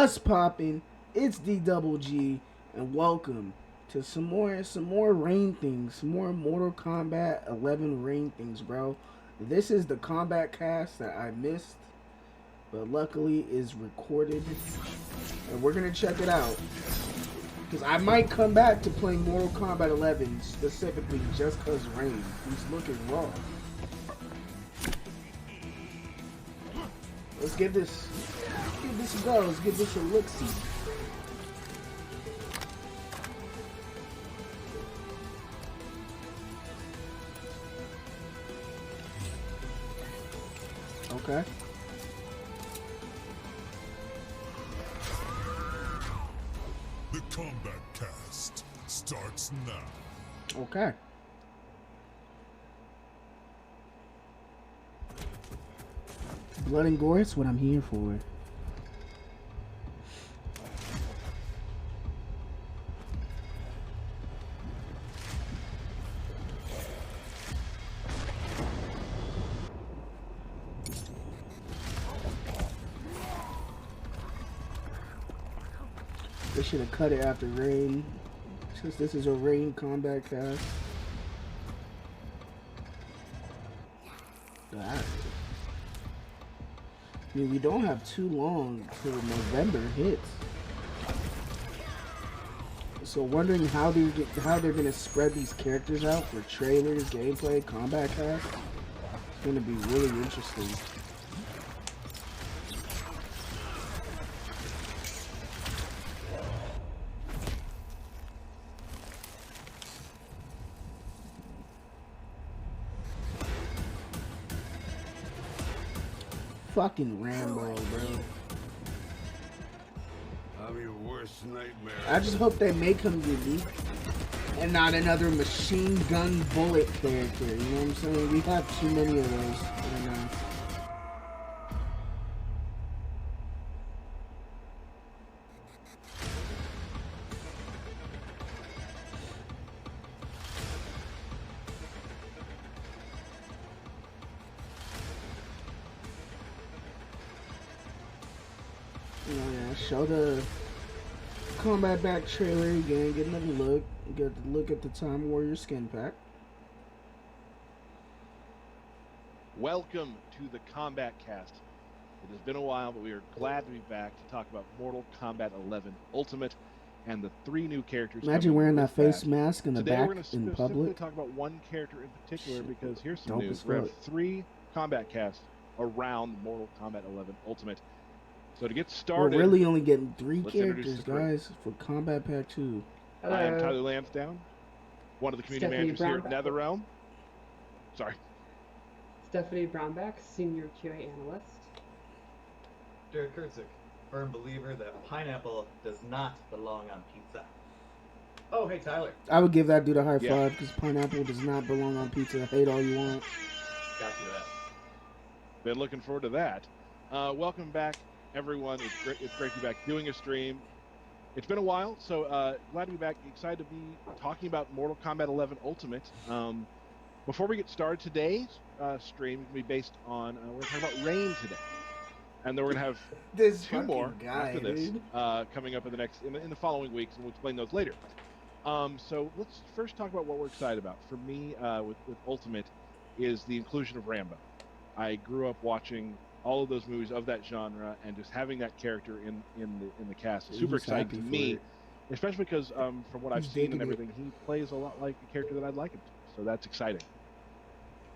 What's poppin'? It's D Double G, and welcome to some more rain things, some more Mortal Kombat 11 rain things, bro. This is the Kombat Kast that I missed, but luckily is recorded, and we're gonna check it out. Because I might come back to playing Mortal Kombat 11 specifically just because Rain. He's looking raw. Let's give this a go. Let's give this a look-see. Okay. The Kombat Kast starts now. Okay. Blood and gore is what I'm here for. They should have cut it after Rain, since this is a Rain Kombat Kast. I mean, we don't have too long till November hits. So wondering how they're gonna spread these characters out for trailers, gameplay, Kombat Kast. It's gonna be really interesting. Fucking Rambo, bro. I'm your worst nightmare. I just hope they make him unique and not another machine gun bullet character. You know what I'm saying? We have too many of those right now. Oh yeah, show the Combat Back trailer again, get another look. Get a look at the Time Warrior skin pack. Welcome to the Kombat Kast. It has been a while, but we are glad to be back to talk about Mortal Kombat 11 Ultimate and the 3 new characters. Imagine wearing that face mask in the Today back we're going to in specifically public. talk about one character in particular because here's some Dope news. as We have fuck. 3 Kombat Kasts around Mortal Kombat 11 Ultimate. So to get We're started, really only getting 3 let's introduce characters, the crew. guys, for Combat Pack 2. I am Tyler Lansdowne, one of the community Stephanie managers here at Brownback. NetherRealm. Sorry. Stephanie Brownback, Senior QA Analyst. Derek Kurtzik, firm believer that pineapple does not belong on pizza. Oh, hey, Tyler. I would give that dude a high Yeah. five because pineapple does not belong on pizza. Hate all you want. Got you that. Been looking forward to that. Welcome back, everyone. It's great to be back doing a stream. It's been a while, so glad to be back. Excited to be talking about Mortal Kombat 11 Ultimate. Before we get started, today's stream is going to be based on, we're going to talk about Rain today. And then we're going to have This 2 more fucking guy, after this dude. coming up in the following weeks, and we'll explain those later. So let's first talk about what we're excited about. For me, with Ultimate, is the inclusion of Rambo. I grew up watching all of those movies of that genre, and just having that character in the cast is super He's exciting happy to for me, it. especially because from what I've He's seen and digging it. everything, he plays a lot like the character that I'd like him to. So that's exciting.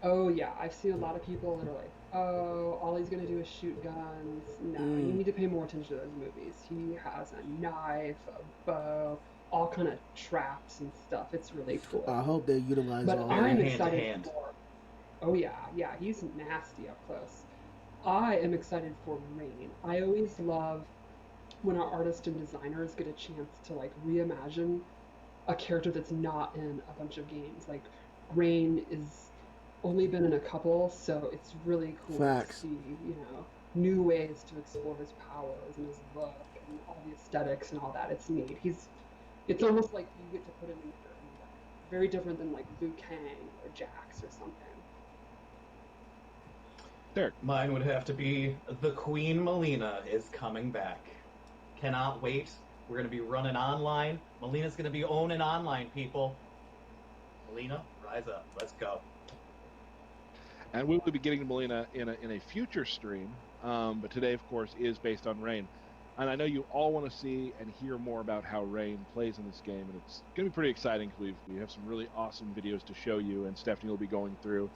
Oh yeah, I've seen a lot of people that are like, oh, all he's gonna do is shoot guns. No, you need to pay more attention to those movies. He has a knife, a bow, all kind of traps and stuff. It's really cool. I hope they utilize But all I'm that. hand to excited hand. for. Oh yeah, he's nasty up close. I am excited for Rain. I always love when our artists and designers get a chance to like reimagine a character that's not in a bunch of games. Like Rain is only been in a couple, so it's really cool Facts. to see, new ways to explore his powers and his look and all the aesthetics and all that. It's neat. It's almost like you get to put him in your own way. Very different than like Liu Kang or Jax or something. Derek. Mine would have to be the Queen Melina is coming back. Cannot wait. We're going to be running online. Melina's going to be owning online, people. Melina, rise up. Let's go. And we will be getting to Melina in a future stream, but today, of course, is based on Rain. And I know you all want to see and hear more about how Rain plays in this game, and it's going to be pretty exciting because we have some really awesome videos to show you, and Stephanie will be going through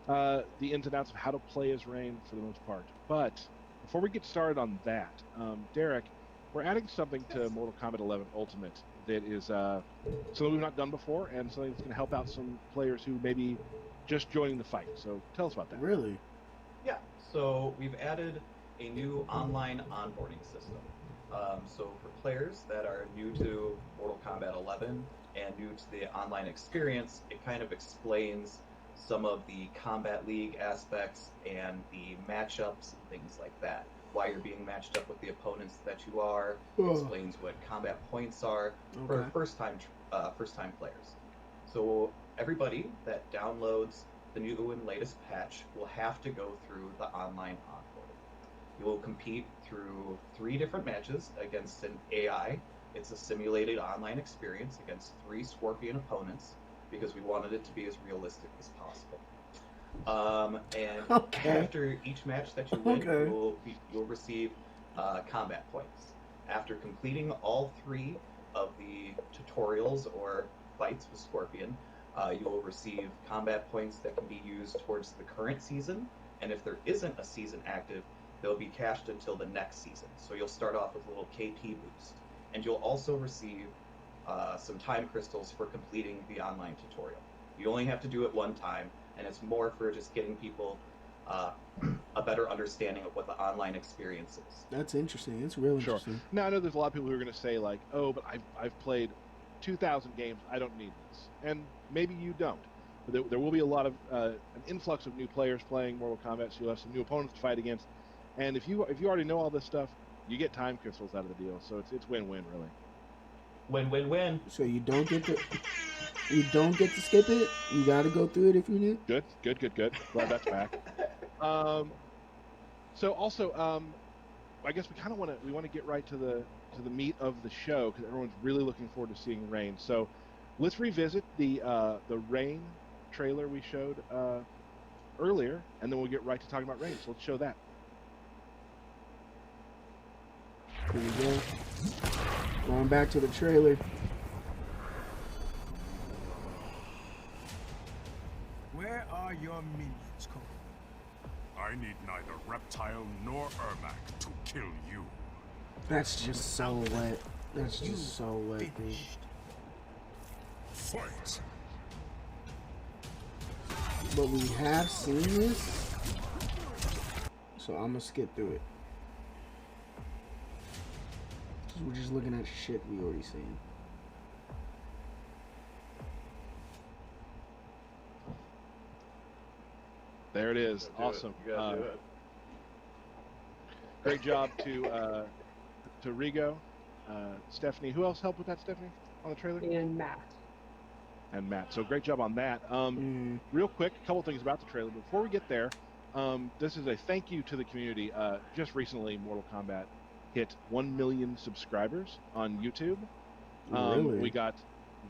the ins and outs of how to play as Rain for the most part. But before we get started on that, Derek, we're adding something to Mortal Kombat 11 Ultimate that is something we've not done before, and something that's going to help out some players who may be just joining the fight. So tell us about that. Really? Yeah, so we've added a new online onboarding system. So for players that are new to Mortal Kombat 11 and new to the online experience, it kind of explains some of the Combat League aspects and the matchups and things like that. Why you're being matched up with the opponents that you are, explains what combat points are for first-time players. So everybody that downloads the new and latest patch will have to go through the online onboarding. You will compete through 3 different matches against an AI. It's a simulated online experience against 3 Scorpion opponents because we wanted it to be as realistic as possible. And after each match that you win, you'll receive combat points. After completing all 3 of the tutorials or fights with Scorpion, you'll receive combat points that can be used towards the current season, and if there isn't a season active, they'll be cashed until the next season. So you'll start off with a little KP boost. And you'll also receive some time crystals for completing the online tutorial. You only have to do it one time, and it's more for just getting people a better understanding of what the online experience is. That's interesting. It's really interesting. Now, I know there's a lot of people who are going to say, like, oh, but I've played 2,000 games. I don't need this. And maybe you don't. But there will be a lot of an influx of new players playing Mortal Kombat, so you'll have some new opponents to fight against. And if you already know all this stuff, you get time crystals out of the deal. So it's win-win, really. Win-win-win. So you don't get to skip it. You got to go through it if you need. Good. Glad that's back. So also, I guess we kind of want to get right to the meat of the show because everyone's really looking forward to seeing Rain. So let's revisit the Rain trailer we showed earlier, and then we'll get right to talking about Rain. So let's show that. Here we go. Going back to the trailer. Where are your minions, Cole? I need neither Reptile nor Ermac to kill you. That's just so wet. That's just so wet, dude. Fight! But we have seen this, so I'm gonna skip through it. We're just looking at shit we already seen. There it is. Awesome. You gotta do it. Great job to Rigo, Stephanie. Who else helped with that, Stephanie, on the trailer? And Matt. So great job on that. Real quick, a couple things about the trailer. Before we get there, this is a thank you to the community. Just recently, Mortal Kombat hit 1 million subscribers on YouTube. Really? We got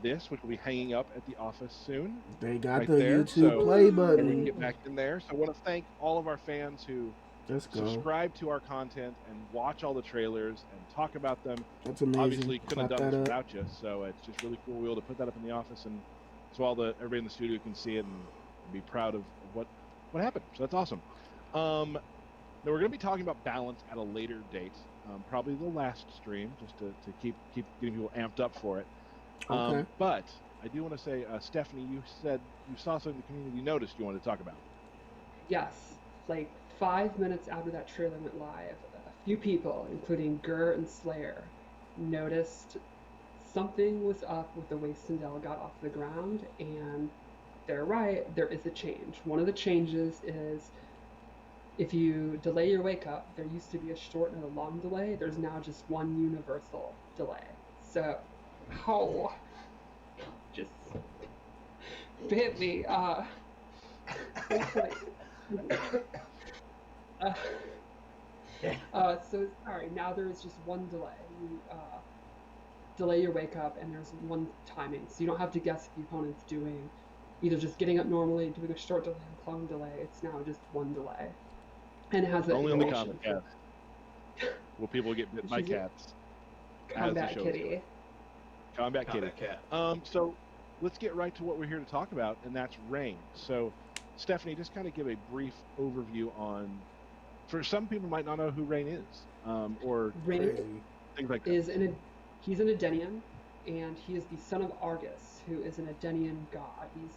this, which will be hanging up at the office soon. They got right the there. YouTube play And we can button. get back in there. So I want to thank all of our fans who Let's go. subscribe to our content and watch all the trailers and talk about them. That's amazing. Obviously, couldn't have Clap done this that up. without you. So it's just really cool to be able to put that up in the office, and so everybody in the studio can see it and be proud of what happened. So that's awesome. Now we're going to be talking about balance at a later date, probably the last stream, just to keep getting people amped up for it. Okay. But I do want to say, Stephanie, you said you saw something the community noticed you wanted to talk about. Yes, like 5 minutes after that trailer went live, a few people, including Gur and Slayer, noticed something was up with the way Sindel got off the ground, and they're right, there is a change. One of the changes is if you delay your wake up, there used to be a short and a long delay. There's now just one universal delay. So, just bit me. So sorry, now there is just one delay. You delay your wake up, and there's one timing, so you don't have to guess if the opponent's doing either just getting up normally, doing a short delay, or long delay. It's now just one delay, and it has Only on the animation Kombat Cast will people get bit by She's a cats. Combat show is Kitty. Combat Kitty. Combat Cat. So let's get right to what we're here to talk about, and that's Rain. So, Stephanie, just kind of give a brief overview on. For some people, might not know who Rain is, or Rain Crazy. things like that. he's an Edenian, and he is the son of Argus, who is an Edenian god. He's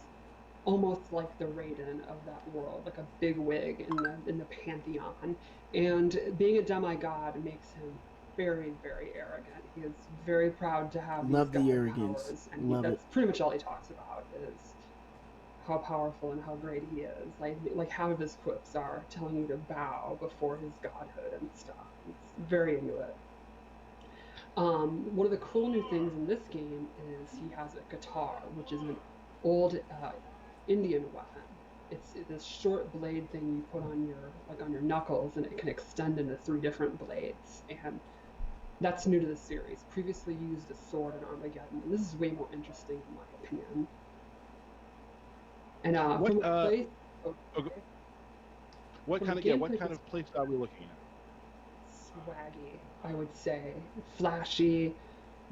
almost like the Raiden of that world, like a big wig in the pantheon. And being a demigod makes him very, very arrogant. He is very proud to have Love these the god arrogance. powers, and Love that's pretty much all he talks about is how powerful and how great he is. Like half of his quips are telling you to bow before his godhood and stuff. He's very into it. One of the cool new things in this game is he has a guitar, which is an old Indian weapon. It's this short blade thing you put on your knuckles, and it can extend into 3 different blades. And that's new to the series. Previously used a sword in Armageddon. And this is way more interesting in my opinion. And What, from a place, What From kind a of what gameplay kind of play style are we looking at? swaggy, I would say. Flashy,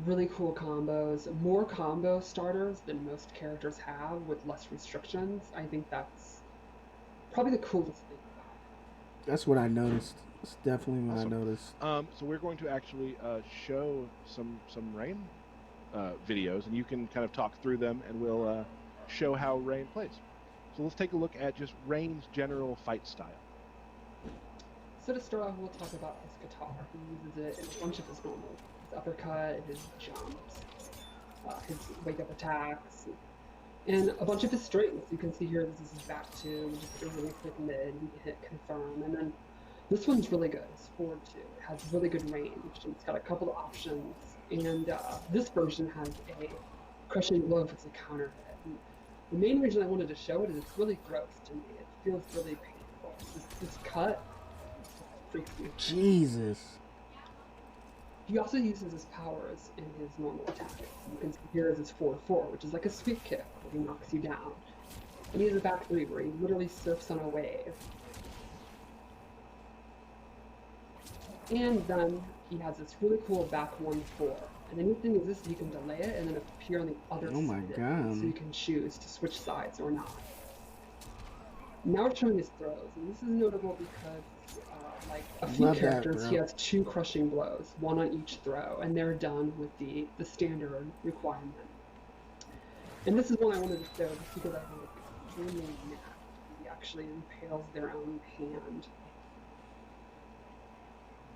really cool combos, more combo starters than most characters have with less restrictions. I think that's probably the coolest thing about That's what I noticed. It's definitely what Awesome. I noticed. So we're going to actually show some Rain videos, and you can kind of talk through them, and we'll show how Rain plays. So let's take a look at just Rain's general fight style. it. So to start off, we'll talk about his guitar. He uses it in a bunch of his normals. His uppercut, his jumps, his wake-up attacks, and a bunch of his strings. You can see here this is his back two, just a really quick mid. You can hit confirm, and then this one's really good. It's forward two. It has really good range, and it's got a couple of options. And this version has a crushing blow if it's a counter hit. And the main reason I wanted to show it is it's really gross to me. It feels really painful. This cut freaks me. Jesus. He also uses his powers in his normal attacks. You can see here is his 4-4, which is like a sweep kick where he knocks you down. And he has a back three where he literally surfs on a wave. And then he has this really cool back 1-4. And the neat thing is this, you can delay it and then appear on the other Oh my side. God. So you can choose to switch sides or not. Now we're showing his throws, and this is notable because, like a few Love that, characters, bro. he has 2 crushing blows, 1 on each throw, and they're done with the standard requirement. And this is one I wanted to show just because I think it's extremely nasty. He actually impales their own hand.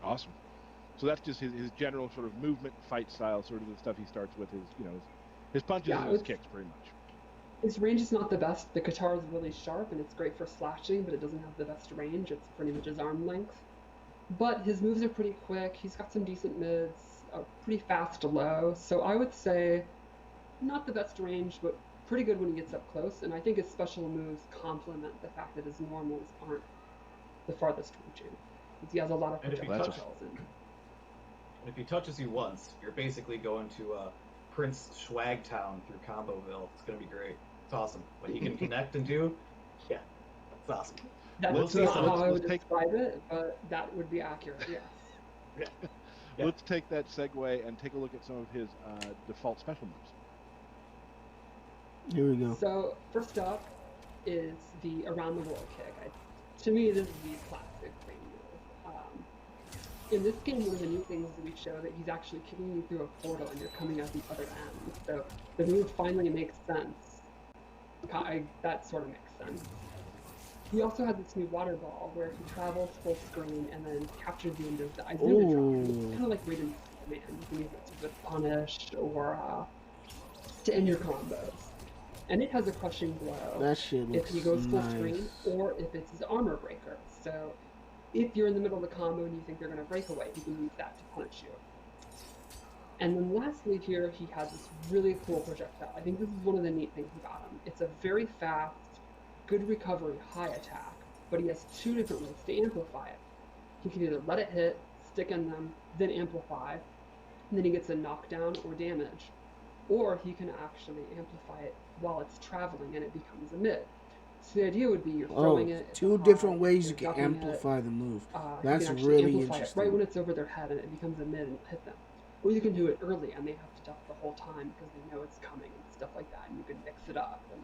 Awesome. So that's just his general sort of movement, fight style, sort of the stuff he starts with. His punches Yeah, and his it's- kicks, pretty much. His range is not the best. The guitar is really sharp and it's great for slashing, but it doesn't have the best range. It's pretty much his arm length. But his moves are pretty quick. He's got some decent mids, a pretty fast low. So I would say not the best range, but pretty good when he gets up close. And I think his special moves complement the fact that his normals aren't the farthest reaching. He has a lot of And if he projectiles. touches- And if he touches you once, you're basically going to Prince Schwagtown through Comboville. It's gonna be great. It's awesome. What he can connect and do, yeah, it's awesome. That's Let's- not let's- how I would let's take- describe it, but that would be accurate, yes. Yeah. Let's take that segue and take a look at some of his default special moves. Here we go. So first up is the around the world kick. To me, this is the classic Rain move. In this game, one of the new things that we show that he's actually kicking you through a portal and you're coming out the other end. So the move finally makes sense. That sort of makes sense. He also has this new water ball where he travels full screen and then captures you into the isometron. It's Ooh. kind of like Raiden's Man. You can use it to with punish or to end your combos. And it has a crushing blow That shit if looks he goes full nice. screen or if it's his armor breaker. So if you're in the middle of the combo and you think they're going to break away, you can use that to punish you. And then lastly here, he has this really cool projectile. I think this is one of the neat things about him. It's a very fast, good recovery, high attack, but he has 2 different ways to amplify it. he can either let it hit, stick in them, then amplify, and then he gets a knockdown or damage. Or he can actually amplify it while it's traveling and it becomes a mid. So the idea would be you're throwing it. It's two a high, different ways you you're can ducking amplify the move. you That's can actually really amplify interesting. it right when it's over their head and it becomes a mid and hit them. Or you can do it early and they have to duck the whole time because they know it's coming and stuff like that, and you can mix it up. And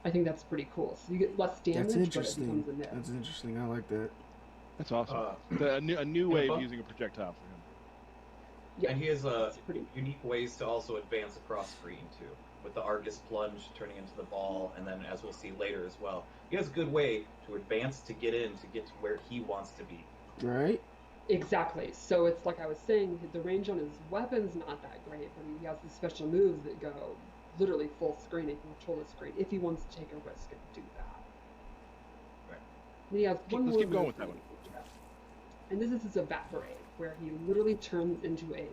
I think that's pretty cool. So you get less damage, That's but it interesting. becomes a mid. That's interesting. I like that. That's awesome. A new way of using a projectile for him. Yeah, And he has it's pretty unique ways to also advance across screen too, with the Argus plunge turning into the ball, and then as we'll see later as well, he has a good way to advance to get to where he wants to be. Right? Exactly. So it's like I was saying, the range on his weapon's not that great, but he has these special moves that go literally full screen and can control the screen if he wants to take a risk and do that. Right. And he has one Let's more keep going move with that one. and this is his evaporate, where he literally turns into a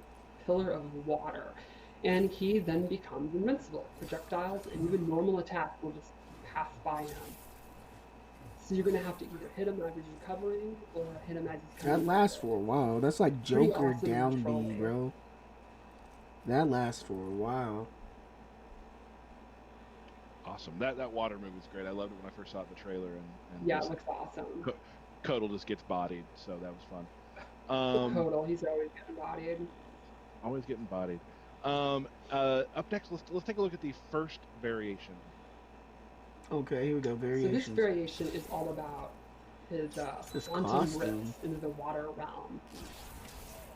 pillar of water, and he then becomes invincible. Projectiles and even normal attacks will just pass by him. So you're going to have to either hit him as he's recovering or hit him as he's That coming. lasts for a while. That's like Pretty Joker awesome down control B, there. bro. That lasts for a while. Awesome. That water move is great. I loved it when I first saw it in the trailer. And Yeah, it just- looks awesome. Codal just gets bodied, so that was fun. Total, he's always getting bodied. Always getting bodied. Up next, let's take a look at the first variation. Okay, here we go. So Variations. this variation is all about his His quantum costume. rips into the water realm.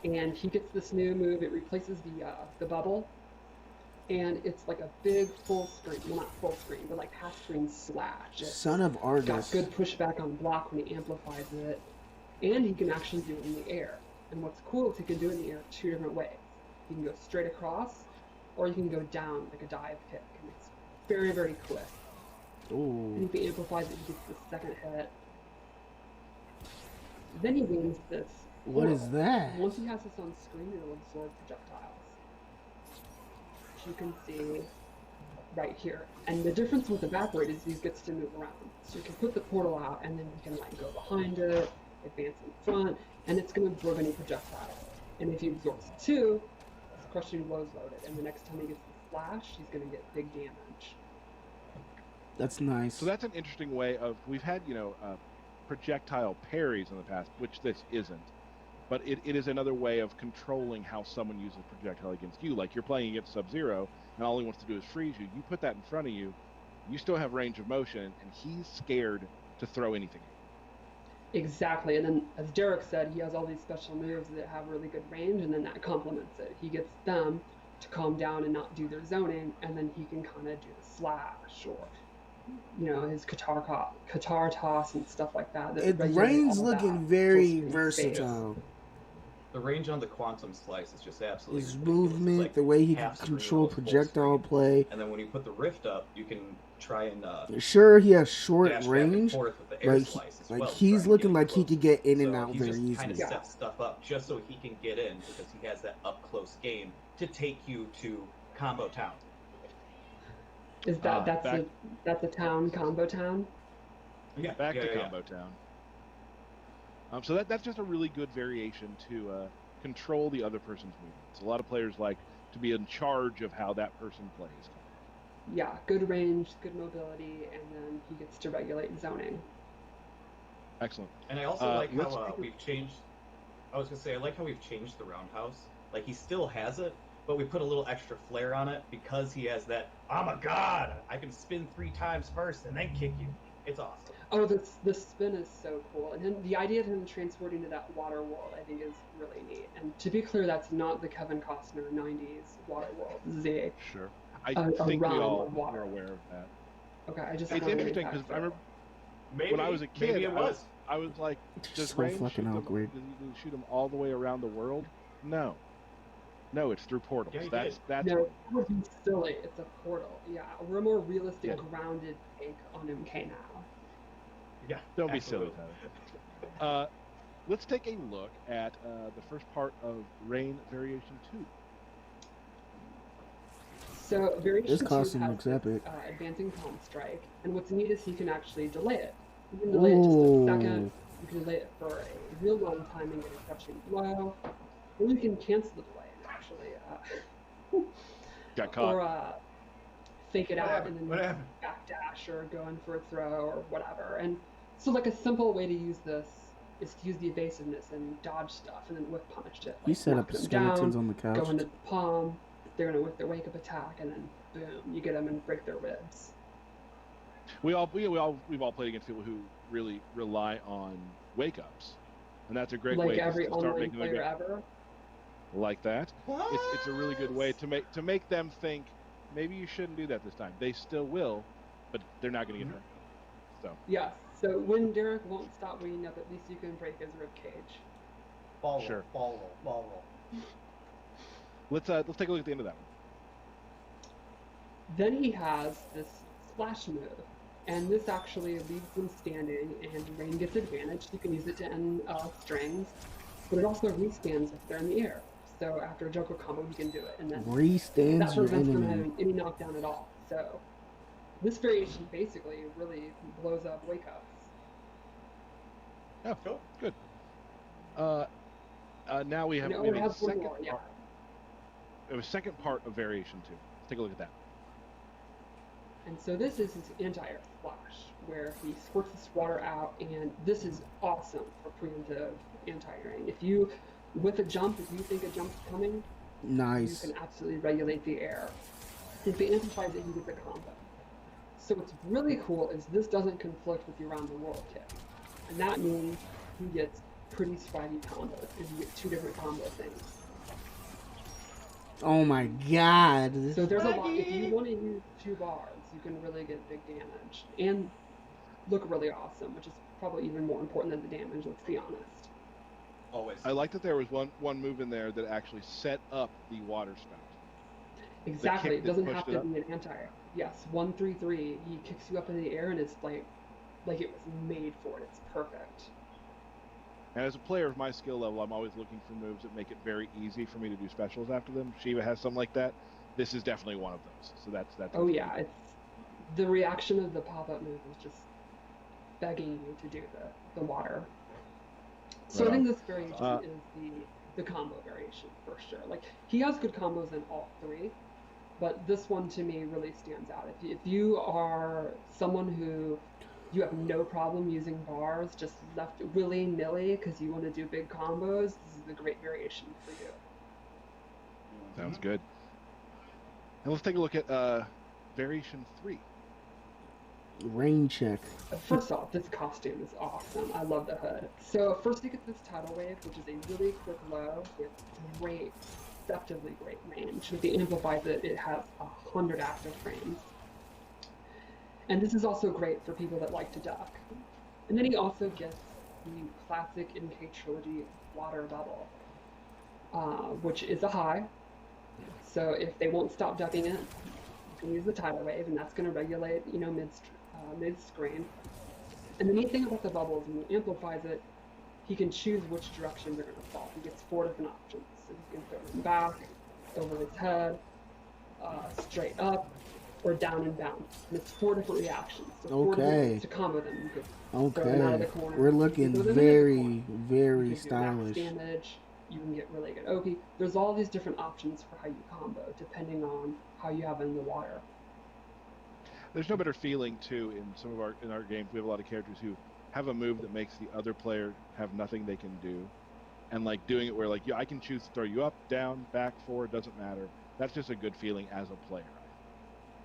And he gets this new move. It replaces the bubble, and it's like a big full screen. Well, not full screen, but like half screen slash. It's Son of got Argus. good pushback on block when he amplifies it, and he can actually do it in the air. And what's cool is he can do it in the air two different ways. You can go straight across, or you can go down like a dive kick, and it's very, very quick. And Ooh. if he amplifies it, he gets the second hit. Then he gains this. What is that? Once he has this on screen, it'll absorb projectiles. Which you can see right here. And the difference with Evaporate is he gets to move around. So you can put the portal out, and then you can like go behind it, advance in front, and it's going to absorb any projectiles. And if he absorbs two, it's crushing blows loaded. And the next time he gets the flash, he's going to get big damage. That's nice. So that's an interesting way of. We've had projectile parries in the past, which this isn't. But it is another way of controlling how someone uses projectile against you. Like you're playing against Sub-Zero, and all he wants to do is freeze you. You put that in front of you, you still have range of motion, and he's scared to throw anything. Exactly, and then as Derek said, he has all these special moves that have really good range, and then that complements it. He gets them to calm down and not do their zoning, and then he can kind of do the slash or, his Qatar toss and stuff like that. Rain's looking very versatile. The range on the quantum slice is just absolutely His ridiculous. It's movement, like the way he can half screen, control almost full projectile screen. play. And then when you put the rift up, you can try and Sure, he has short dash back and range. forth with the air Like, slice as like well, he's trying to looking get like he close. could get in and So out he very just kind of easily. sets stuff up just so he can get in because he has that up close game to take you to Combo Town. Is that's a town, Combo Town? Yeah, Back to Combo Town. So that's just a really good variation to control the other person's movements. A lot of players like to be in charge of how that person plays. Yeah, good range, good mobility, and then he gets to regulate zoning. Excellent. And I also like let's how we've changed. I was gonna say I like how we've changed the roundhouse. Like he still has it, but we put a little extra flair on it because he has that. I'm a god. I can spin 3 times first and then kick you. It's awesome. Oh, the spin is so cool, and then the idea of him transporting to that water world, I think, is really neat. And to be clear, that's not the Kevin Costner '90s water world. This Sure. I a think we realm all of water. are aware of that. okay, I just It's wanted to interesting make because that I remember Maybe when I was a kid, maybe it was. I was like, does So Rain fucking shoot awkward. them, does he shoot them all the way around the world? No, it's through portals. Yeah, he that's did. No, that would be silly. It's a portal. Yeah, we're a more realistic, Yeah. grounded take on MK now. Yeah. Don't be absolutely. silly, Tyler. Let's take a look at the first part of Rain Variation 2. So variation This 2 costume has looks this, epic. Advancing palm strike, and what's neat is he can actually delay it. You can delay it just a second, You can delay it for a real long time and get a crushing blow, or you can cancel the delay and actually Got caught. or fake it What out happened? and What then happened? backdash or go in for a throw or whatever. And so like a simple way to use this is to use the evasiveness and dodge stuff and then whip punish it. He Like, set knock up them skeletons down, on the couch. go into the palm, they're gonna whip their wake up attack, and then boom, you get them and break their ribs. We've all played against people who really rely on wake ups, and that's a great Like way every to start online making them player ever. like that. It's a really good way to make them think maybe you shouldn't do that this time. They still will, but they're not going to get hurt. So Yes. So when Derek won't stop waking up, at least you can break his rib cage. Ball roll, Sure. ball roll, ball roll. let's take a look at the end of that one. Then he has this splash move, and this actually leaves them standing, and Rain gets advantage. You can use it to end strings, but it also restands if they're in the air. So after a Joker combo, he can do it, and then that Restands your prevents them enemy. having any knockdown at all. So this variation basically really blows up wake ups. Oh, Cool. good. Now we have, And it we only have a has one second more, yeah. part. We have a second part of variation two. Let's take a look at that. And so this is his anti-air splash, where he squirts this water out, and this is awesome for preemptive anti-airing. If you, with a jump, if you think a jump's coming, Nice. you can absolutely regulate the air. If it amplifies it, you get the combo. So what's really cool is this doesn't conflict with your round the world kick. And that means he gets pretty swaggy combos, because you get two different combo things. Oh my god. So there's a lot, if you want to use two bars, you can really get big damage and look really awesome, which is probably even more important than the damage, let's be honest. Always. I like that there was one move in there that actually set up the water spout. Exactly, kick it that doesn't pushed have it to up? be an anti-air. Yes, 1-3-3, he kicks you up in the air and it's like it was made for it, it's perfect. And as a player of my skill level, I'm always looking for moves that make it very easy for me to do specials after them. Shiva has some like that. This is definitely one of those. So that's Oh yeah, it's the reaction of the pop-up move is just begging you to do the water. So Right I think on. this variation is the combo variation for sure. Like he has good combos in all three, but this one to me really stands out. If you are someone who you have no problem using bars, just left willy-nilly because you want to do big combos, this is a great variation for you. Sounds good. And let's take a look at variation 3. Rain check. First off, this costume is awesome. I love the hood. So first you get this tidal wave, which is a really quick low with great, deceptively great range. With the amplifies it has 100 active frames. And this is also great for people that like to duck. And then he also gets the classic MK Trilogy water bubble, which is a high. So if they won't stop ducking it, you can use the tidal wave, and that's going to regulate, mid-screen. And the neat thing about the bubble is when he amplifies it, he can choose which direction they're going to fall. He gets 4 different options. So he can throw them back, over his head, straight up, or down and bounce. And it's 4 different reactions. So 4 different Okay. ways to combo them. You could throw them out of the Okay. corner. We're you looking can throw them into the very, corner. very You can do max stylish. damage. You can get really good OP. There's all these different options for how you combo, depending on how you have in the water. There's no better feeling too in our games. We have a lot of characters who have a move that makes the other player have nothing they can do, and like doing it where like I can choose to throw you up, down, back, forward, doesn't matter. That's just a good feeling as a player.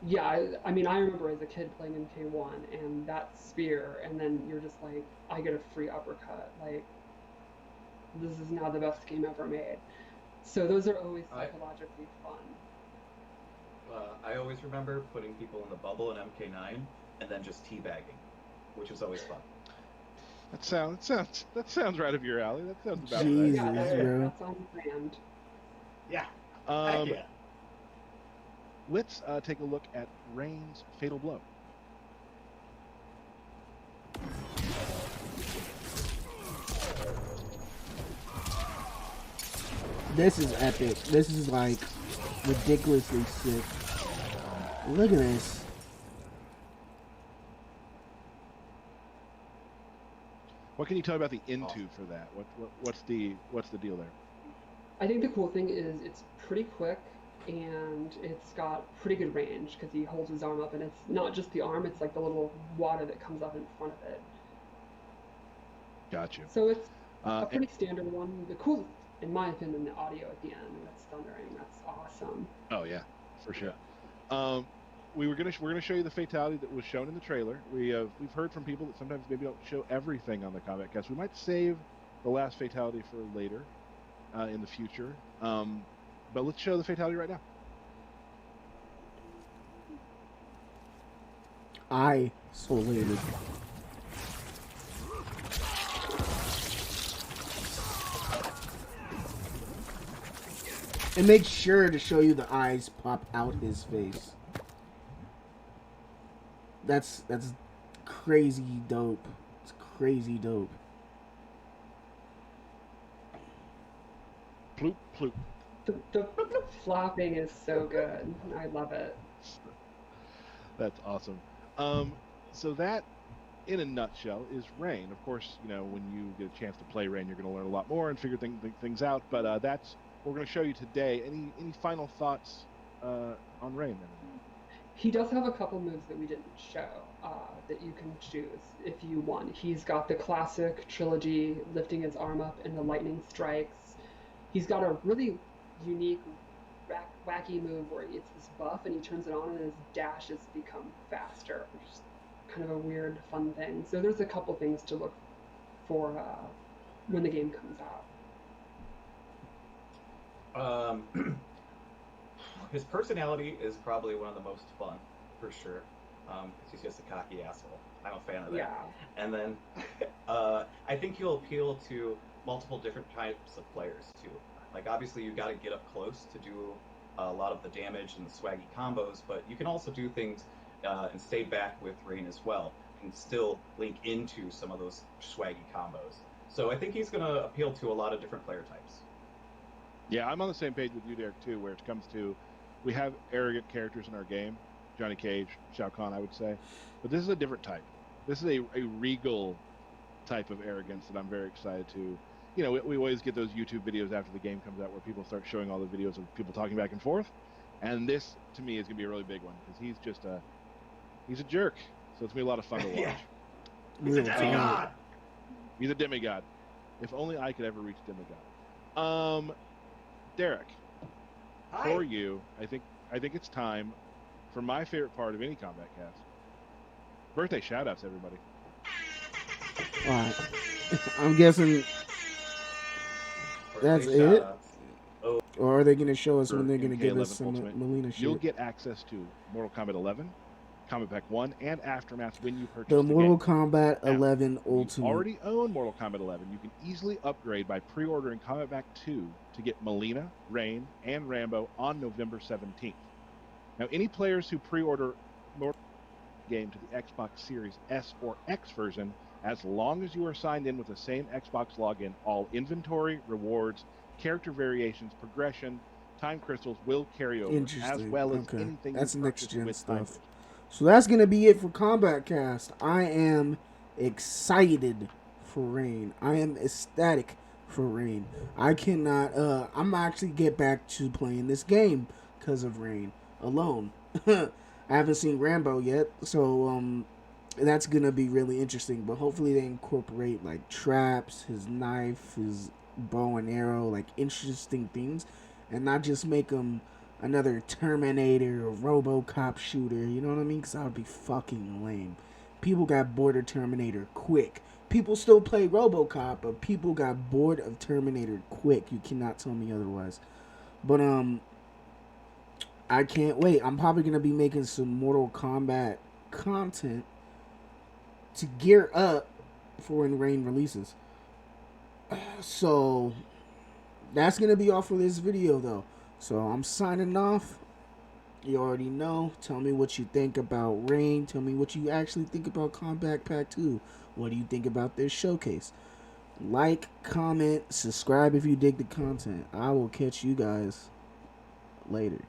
Yeah, I mean, I remember as a kid playing in K1, and that spear, and then you're just like, I get a free uppercut. Like, this is now the best game ever made. So those are always psychologically fun. I always remember putting people in the bubble in MK9 and then just teabagging, which was always fun. That sounds right up your alley. That sounds about Jeez. Yeah, bro. that's on brand. Yeah. right. Heck yeah. Let's take a look at Rain's Fatal Blow. This is epic. This is like ridiculously sick. Look at this. What can you tell me about the into for that? What's the deal there? I think the cool thing is it's pretty quick and it's got pretty good range because he holds his arm up and it's not just the arm, it's like the little water that comes up in front of it. Got you. So it's Uh, a pretty standard one. The cool, in my opinion, the audio at the end, that's thundering. That's awesome. oh yeah, for sure. Um, we're gonna show you the fatality that was shown in the trailer. We've heard from people that sometimes maybe don't show everything on the Kombat Cast. We might save the last fatality for later in the future. But let's show the fatality right now. Isolated. And make sure to show you the eyes pop out his face. That's crazy dope. It's crazy dope. Ploop ploop. The flopping is so good. I love it. That's awesome. So that, in a nutshell, is Rain. Of course, you know, when you get a chance to play Rain, you're going to learn a lot more and figure things out. But that's what we're going to show you today. Any final thoughts on Rain? He does have a couple moves that we didn't show that you can choose if you want. He's got the classic trilogy, lifting his arm up and the lightning strikes. He's got a really unique, wacky move where it's this buff and he turns it on and his dashes become faster, which is kind of a weird, fun thing. So there's a couple things to look for when the game comes out. His personality is probably one of the most fun, for sure, because he's just a cocky asshole. I'm a fan of that. Yeah. And then I think he'll appeal to multiple different types of players, too. Like, obviously, you got to get up close to do a lot of the damage and the swaggy combos, but you can also do things and stay back with Rain as well, and still link into some of those swaggy combos. So I think he's going to appeal to a lot of different player types. Yeah, I'm on the same page with you, Derek, too, where it comes to, we have arrogant characters in our game, Johnny Cage, Shao Kahn, I would say, but this is a different type. This is a regal type of arrogance that I'm very excited to. You know, we always get those YouTube videos after the game comes out where people start showing all the videos of people talking back and forth, and this, to me, is going to be a really big one, because he's a jerk, so it's going to be a lot of fun to watch. Yeah. He's a demigod! He's a demigod. If only I could ever reach demigod. Derek, Hi. for you, I think it's time for my favorite part of any Kombat Cast. Birthday shout-outs, everybody. Alright. I'm guessing that's Birthday it? shout-outs. Or are they going to show us when they're going to give MK11 us some Ultimate. Melina shit? You'll get access to Mortal Kombat 11, Kombat Pack 1, and Aftermath when you purchase The Mortal game. Kombat Now, 11 if you Ultimate. already own Mortal Kombat 11, you can easily upgrade by pre-ordering Kombat Pack 2 to get Melina, Rain, and Rambo on November 17th. Now, any players who pre-order Mortal Kombat game to the Xbox Series S or X version, as long as you are signed in with the same Xbox login, all inventory, rewards, character variations, progression, time crystals will carry over, as Interesting. well as Okay. anything That's you next purchase gen with time stuff. So that's going to be it for Kombat Cast. I am excited for Rain. I am ecstatic for Rain. I cannot, I'm actually get back to playing this game because of Rain alone. I haven't seen Rambo yet, so that's going to be really interesting. But hopefully they incorporate like traps, his knife, his bow and arrow, like interesting things, and not just make him another Terminator or RoboCop shooter, you know what I mean? Because that would be fucking lame. People got bored of Terminator quick. People still play RoboCop, but people got bored of Terminator quick. You cannot tell me otherwise. But I can't wait. I'm probably gonna be making some Mortal Kombat content to gear up for when Rain releases. So that's gonna be all for this video, though. So I'm signing off. You already know. Tell me what you think about Rain. Tell me what you actually think about Kombat Pack 2. What do you think about this showcase? Like, comment, subscribe if you dig the content. I will catch you guys later.